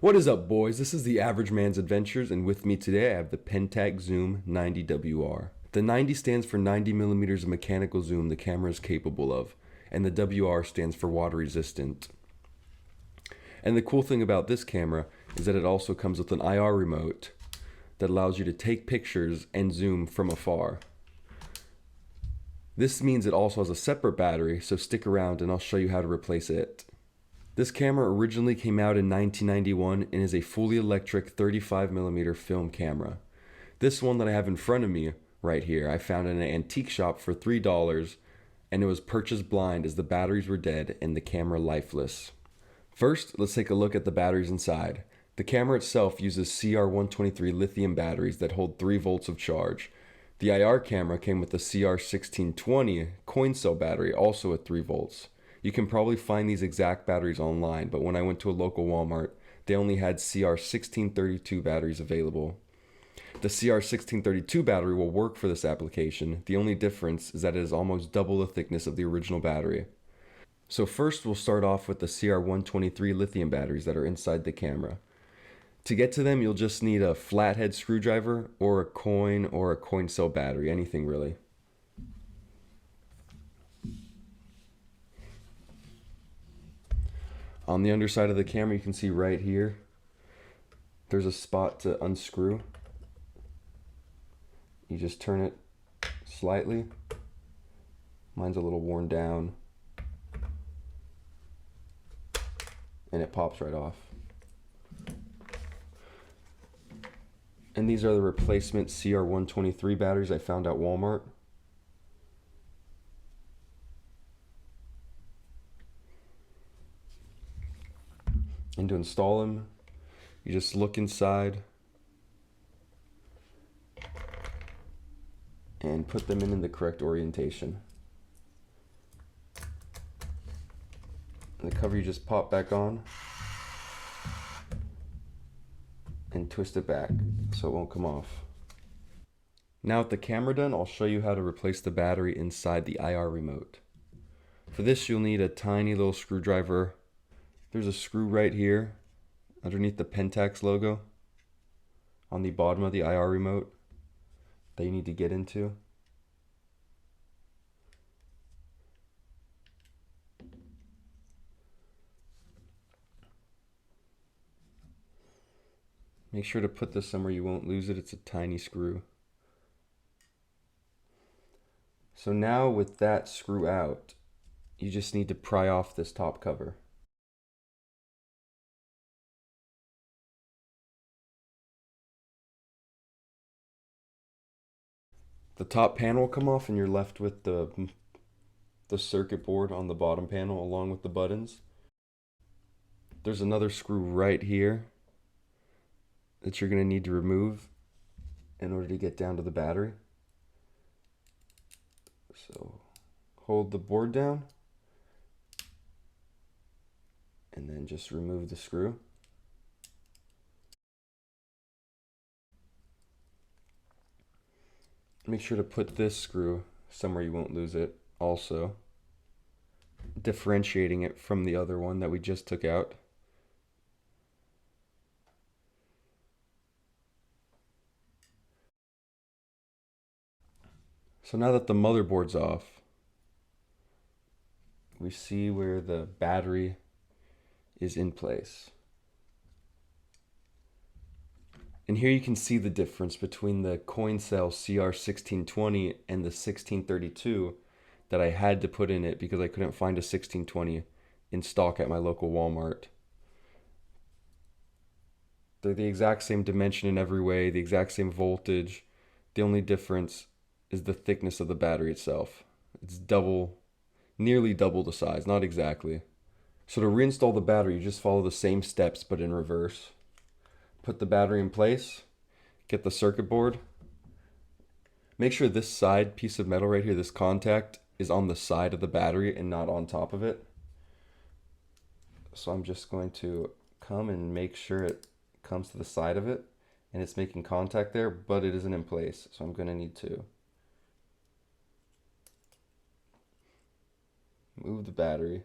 What is up, boys? This is the Average Man's Adventures, and with me today I have the Pentax Zoom 90WR. The 90 stands for 90 millimeters of mechanical zoom the camera is capable of, and the WR stands for water resistant. And the cool thing about this camera is that it also comes with an IR remote that allows you to take pictures and zoom from afar. This means it also has a separate battery, so stick around and I'll show you how to replace it. This camera originally came out in 1991 and is a fully electric 35mm film camera. This one that I have in front of me right here, I found in an antique shop for $3, and it was purchased blind as the batteries were dead and the camera lifeless. First, let's take a look at the batteries inside. The camera itself uses CR123 lithium batteries that hold 3 volts of charge. The IR camera came with the CR1620 coin cell battery, also at 3 volts. You can probably find these exact batteries online, but when I went to a local Walmart, they only had CR1632 batteries available. The CR1632 battery will work for this application. The only difference is that it is almost double the thickness of the original battery. So first we'll start off with the CR123 lithium batteries that are inside the camera. To get to them, you'll just need a flathead screwdriver or a coin cell battery, anything really. On the underside of the camera, you can see right here, there's a spot to unscrew. You just turn it slightly. Mine's a little worn down. And it pops right off. And these are the replacement CR123 batteries I found at Walmart. And to install them, you just look inside and put them in the correct orientation. And the cover you just pop back on and twist it back so it won't come off. Now with the camera done, I'll show you how to replace the battery inside the IR remote. For this, you'll need a tiny little screwdriver. There's a screw right here underneath the Pentax logo on the bottom of the IR remote that you need to get into. Make sure to put this somewhere you won't lose it. It's a tiny screw. So now with that screw out, you just need to pry off this top cover. The top panel will come off and you're left with the circuit board on the bottom panel along with the buttons. There's another screw right here that you're going to need to remove in order to get down to the battery. So hold the board down and then just remove the screw. Make sure to put this screw somewhere you won't lose it also, differentiating it from the other one that we just took out. So now that the motherboard's off, we see where the battery is in place. And here you can see the difference between the coin cell CR1620 and the 1632 that I had to put in it because I couldn't find a 1620 in stock at my local Walmart. They're the exact same dimension in every way, the exact same voltage. The only difference is the thickness of the battery itself. It's nearly double the size, not exactly. So to reinstall the battery, you just follow the same steps but in reverse. Put the battery in place, get the circuit board. Make sure this side piece of metal right here, this contact, is on the side of the battery and not on top of it. So I'm just going to come and make sure it comes to the side of it and it's making contact there, but it isn't in place. So I'm going to need to move the battery.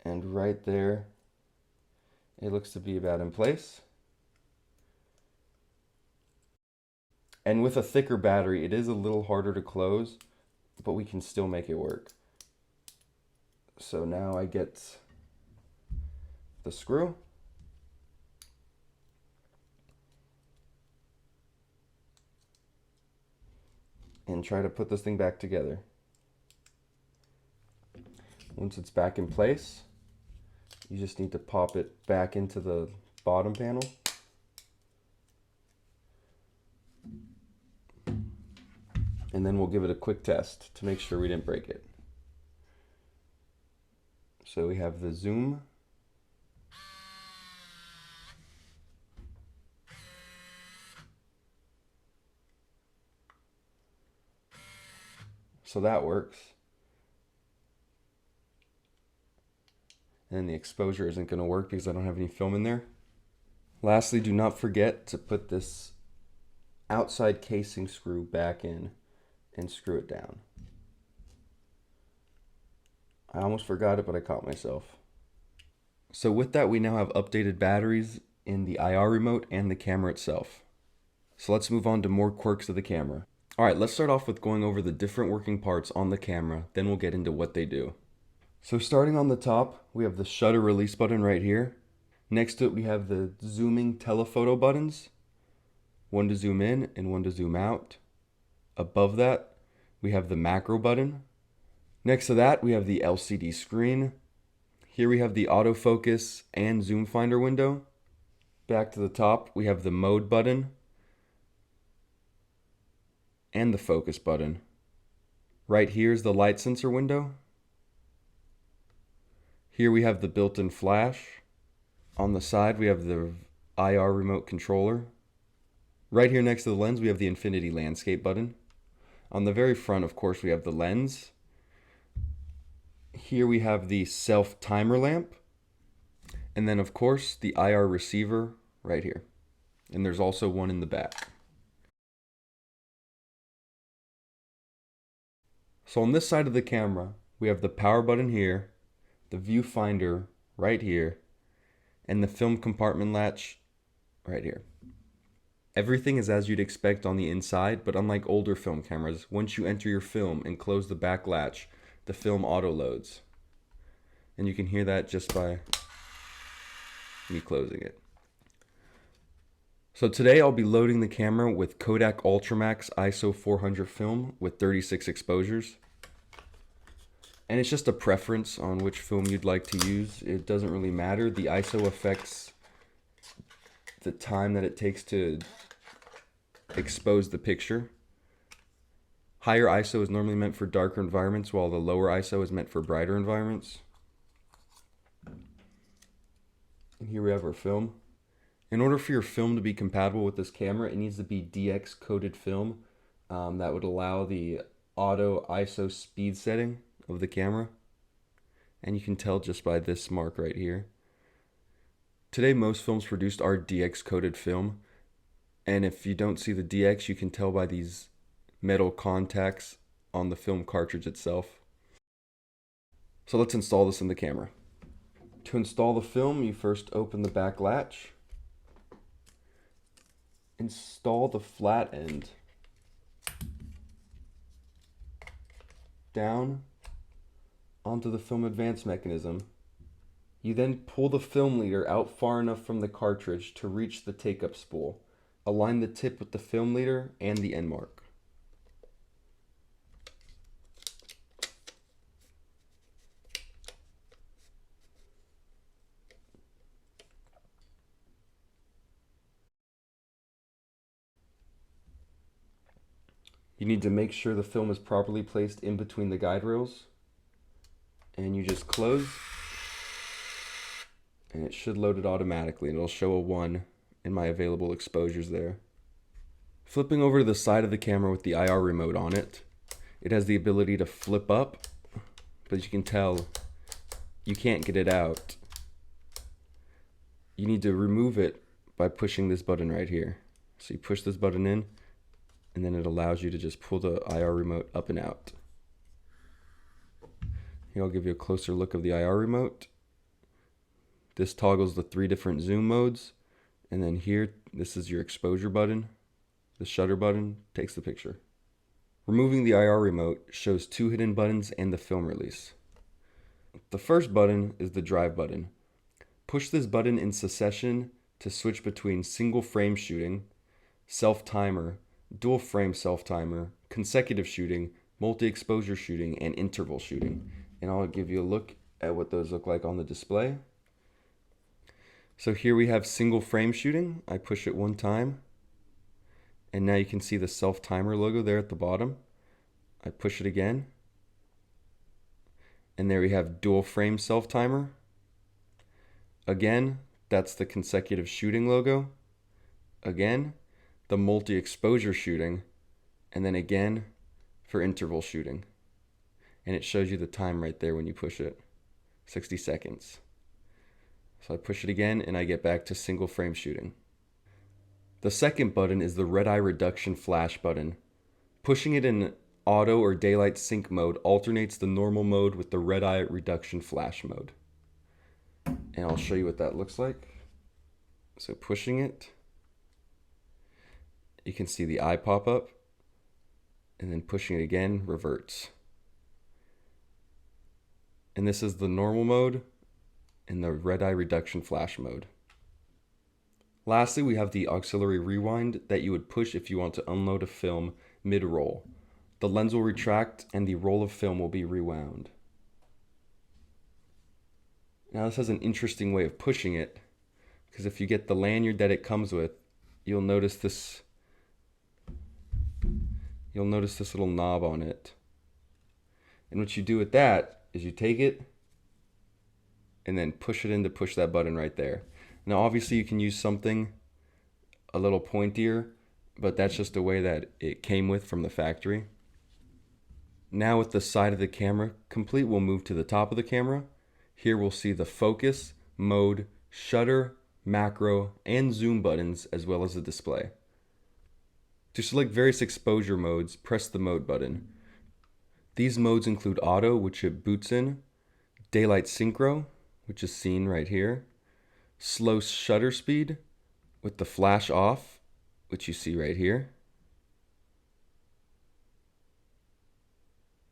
And right there, It looks to be about in place. And with a thicker battery, it is a little harder to close, but we can still make it work. So now I get the screw. And try to put this thing back together. Once it's back in place, you just need to pop it back into the bottom panel. And then we'll give it a quick test to make sure we didn't break it. So we have the zoom. So that works. And the exposure isn't going to work because I don't have any film in there. Lastly, do not forget to put this outside casing screw back in and screw it down. I almost forgot it, but I caught myself. So with that, we now have updated batteries in the IR remote and the camera itself. So let's move on to more quirks of the camera. All right, let's start off with going over the different working parts on the camera, then we'll get into what they do. So starting on the top, we have the shutter release button right here. Next to it, we have the zooming telephoto buttons, one to zoom in and one to zoom out. Above that, we have the macro button. Next to that, we have the LCD screen. Here we have the autofocus and zoom finder window. Back to the top, we have the mode button and the focus button. Right here is the light sensor window. Here we have the built-in flash. On the side, we have the IR remote controller. Right here next to the lens, we have the infinity landscape button. On the very front, of course, we have the lens. Here we have the self timer lamp. And then, of course, the IR receiver right here. And there's also one in the back. So on this side of the camera, we have the power button here, the viewfinder right here, and the film compartment latch right here. Everything is as you'd expect on the inside, but unlike older film cameras, once you enter your film and close the back latch, the film auto loads. And you can hear that just by me closing it. So today I'll be loading the camera with Kodak Ultramax ISO 400 film with 36 exposures. And it's just a preference on which film you'd like to use. It doesn't really matter. The ISO affects the time that it takes to expose the picture. Higher ISO is normally meant for darker environments, while the lower ISO is meant for brighter environments. And here we have our film. In order for your film to be compatible with this camera, it needs to be DX coated film. That would allow the auto ISO speed setting of the camera. And you can tell just by this mark right here. Today, most films produced are DX coated film. And if you don't see the DX, you can tell by these metal contacts on the film cartridge itself. So let's install this in the camera. To install the film, you first open the back latch. Install the flat end down onto the film advance mechanism. You then pull the film leader out far enough from the cartridge to reach the take-up spool. Align the tip with the film leader and the end mark. You need to make sure the film is properly placed in between the guide rails. And you just close. And it should load it automatically, and it'll show a 1 in my available exposures there. Flipping over to the side of the camera with the IR remote on it, it has the ability to flip up, but as you can tell, you can't get it out. You need to remove it by pushing this button right here. So you push this button in, and then it allows you to just pull the IR remote up and out. Here I'll give you a closer look of the IR remote. This toggles the 3 different zoom modes. And then here, this is your exposure button. The shutter button takes the picture. Removing the IR remote shows 2 hidden buttons and the film release. The first button is the drive button. Push this button in succession to switch between single frame shooting, self-timer, dual frame self-timer, consecutive shooting, multi-exposure shooting, and interval shooting. And I'll give you a look at what those look like on the display. So here we have single frame shooting. I push it one time, and now you can see the self-timer logo there at the bottom. I push it again, and there we have dual frame self-timer. Again, that's the consecutive shooting logo. Again, the multi-exposure shooting, and then again for interval shooting. And it shows you the time right there when you push it, 60 seconds. So I push it again and I get back to single frame shooting. The second button is the red eye reduction flash button. Pushing it in auto or daylight sync mode alternates the normal mode with the red eye reduction flash mode. And I'll show you what that looks like. So pushing it, you can see the eye pop up, and then pushing it again reverts. And this is the normal mode and the red eye reduction flash mode. Lastly, we have the auxiliary rewind that you would push if you want to unload a film mid-roll. The lens will retract and the roll of film will be rewound. Now this has an interesting way of pushing it, because if you get the lanyard that it comes with, you'll notice this little knob on it. And what you do with that is you take it and then push it in to push that button right there. Now obviously you can use something a little pointier, but that's just the way that it came with from the factory. Now with the side of the camera complete, we'll move to the top of the camera. Here we'll see the focus, mode, shutter, macro, and zoom buttons, as well as the display. To select various exposure modes, press the mode button. These modes include auto, which it boots in, daylight synchro, which is seen right here, slow shutter speed with the flash off, which you see right here,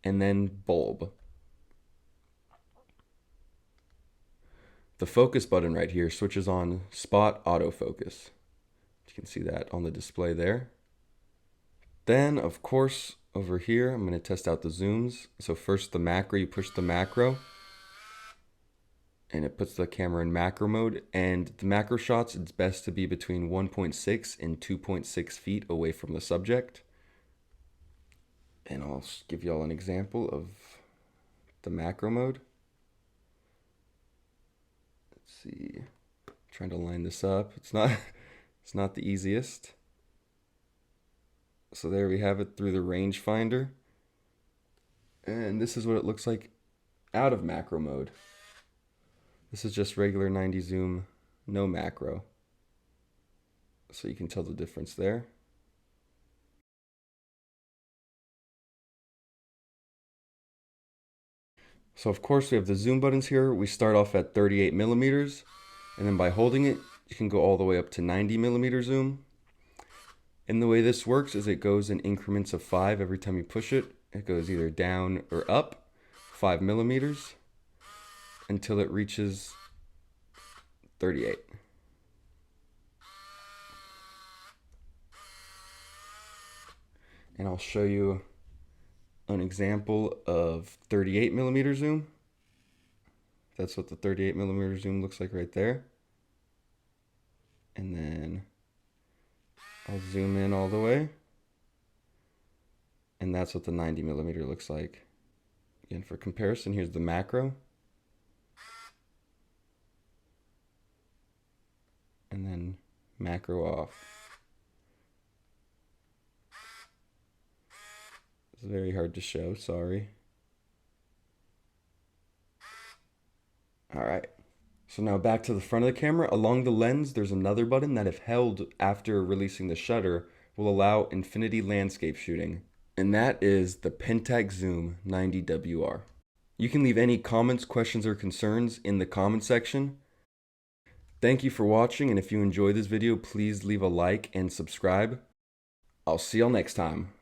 and then bulb. The focus button right here switches on spot autofocus. You can see that on the display there. Then, of course, over here, I'm going to test out the zooms. So first the macro, you push the macro, and it puts the camera in macro mode. And the macro shots, it's best to be between 1.6 and 2.6 feet away from the subject. And I'll give you all an example of the macro mode. See, trying to line this up. It's not the easiest. So there we have it through the rangefinder. And this is what it looks like out of macro mode. This is just regular 90 zoom, no macro. So you can tell the difference there. So of course we have the zoom buttons here. We start off at 38 millimeters, and then by holding it, you can go all the way up to 90 millimeter zoom. And the way this works is it goes in increments of 5 every time you push it. It goes either down or up 5 millimeters until it reaches 38. And I'll show you an example of 38 millimeter zoom. That's what the 38 millimeter zoom looks like right there. And then I'll zoom in all the way. And that's what the 90 millimeter looks like. Again, for comparison, here's the macro. And then macro off. It's very hard to show, sorry. All right. So now back to the front of the camera. Along the lens, there's another button that, if held after releasing the shutter, will allow infinity landscape shooting. And that is the Pentax Zoom 90WR. You can leave any comments, questions, or concerns in the comment section. Thank you for watching, and if you enjoyed this video, please leave a like and subscribe. I'll see y'all next time.